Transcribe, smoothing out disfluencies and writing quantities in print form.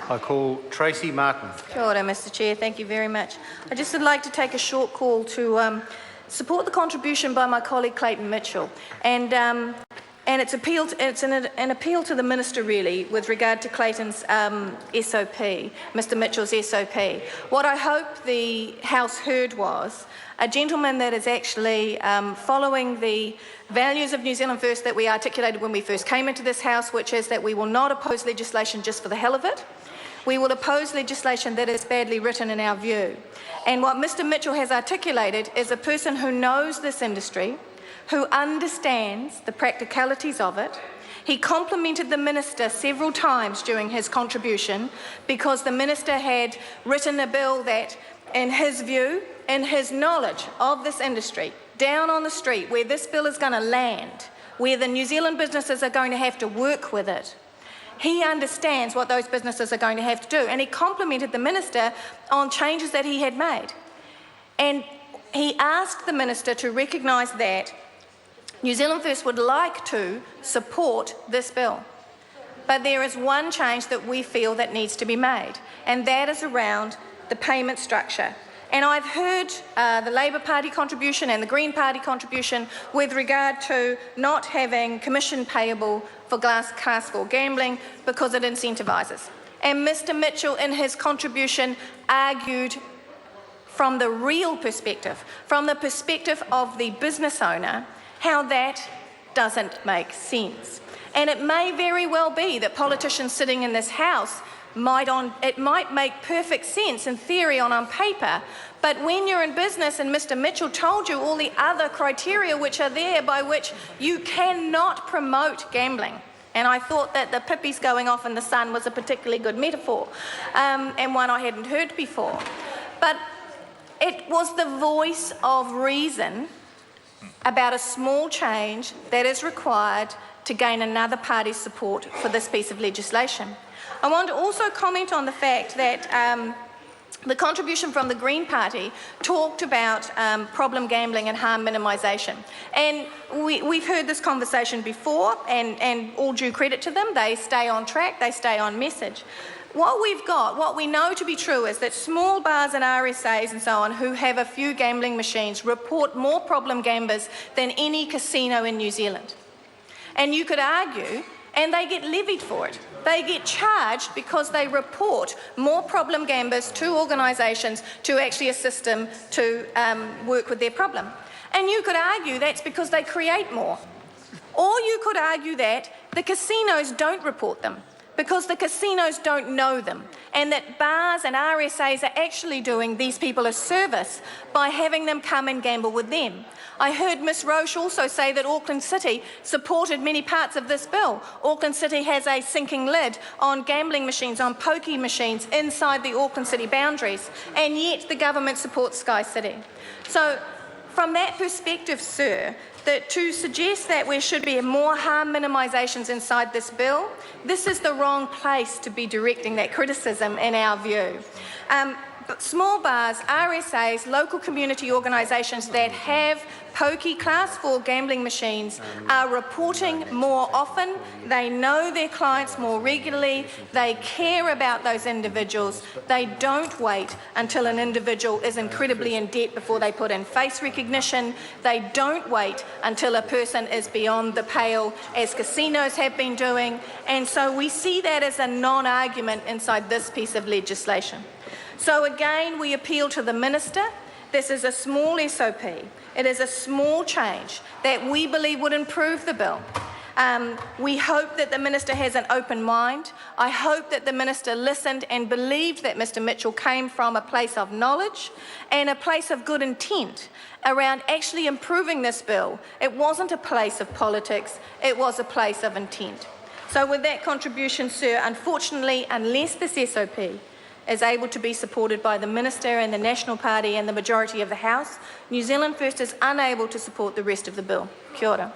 I call Tracy Martin. Kia ora, Mr Chair. Thank you very much. I just would like to take a short call to support the contribution by my colleague Clayton Mitchell, and it's an appeal to the Minister really with regard to Clayton's SOP, Mr Mitchell's SOP. What I hope the House heard was a gentleman that is actually following the values of New Zealand First that we articulated when we first came into this House, which is that we will not oppose legislation just for the hell of it. We will oppose legislation that is badly written in our view. And what Mr Mitchell has articulated is a person who knows this industry, who understands the practicalities of it. He complimented the Minister several times during his contribution because the Minister had written a bill that, in his view, in his knowledge of this industry, down on the street where this bill is going to land, where the New Zealand businesses are going to have to work with it, he understands what those businesses are going to have to do, and he complimented the Minister on changes that he had made. And he asked the Minister to recognise that New Zealand First would like to support this bill. But there is one change that we feel that needs to be made, and that is around the payment structure. And I've heard the Labour Party contribution and the Green Party contribution with regard to not having commission payable for Class 4 gambling because it incentivises. And Mr Mitchell in his contribution argued from the real perspective, from the perspective of the business owner, how that doesn't make sense. And it may very well be that politicians sitting in this House it might make perfect sense in theory on paper, but when you're in business, and Mr Mitchell told you all the other criteria which are there by which you cannot promote gambling. And I thought that the pippies going off in the sun was a particularly good metaphor, and one I hadn't heard before. But it was the voice of reason about a small change that is required to gain another party's support for this piece of legislation. I want to also comment on the fact that the contribution from the Green Party talked about problem gambling and harm minimisation. And we've heard this conversation before, and all due credit to them, they stay on track, they stay on message. What we know to be true is that small bars and RSAs and so on who have a few gambling machines report more problem gamblers than any casino in New Zealand. And you could argue, and they get levied for it. They get charged because they report more problem gamblers to organisations to actually assist them to work with their problem. And you could argue that's because they create more. Or you could argue that the casinos don't report them because the casinos don't know them, and that bars and RSAs are actually doing these people a service by having them come and gamble with them. I heard Ms Roche also say that Auckland City supported many parts of this bill. Auckland City has a sinking lid on gambling machines, on pokie machines inside the Auckland City boundaries, and yet the government supports Sky City. So from that perspective, sir, that to suggest that there should be more harm minimisations inside this bill, this is the wrong place to be directing that criticism in our view. But small bars, RSAs, local community organisations that have pokey Class 4 gambling machines are reporting more often. They know their clients more regularly. They care about those individuals. They don't wait until an individual is incredibly in debt before they put in face recognition. They don't wait until a person is beyond the pale, as casinos have been doing. And so we see that as a non-argument inside this piece of legislation. So again, we appeal to the Minister. This is a small SOP. It is a small change that we believe would improve the bill. We hope that the Minister has an open mind. I hope that the Minister listened and believed that Mr Mitchell came from a place of knowledge and a place of good intent around actually improving this bill. It wasn't a place of politics, it was a place of intent. So with that contribution, sir, unfortunately, unless this SOP is able to be supported by the Minister and the National Party and the majority of the House, New Zealand First is unable to support the rest of the bill. Kia ora.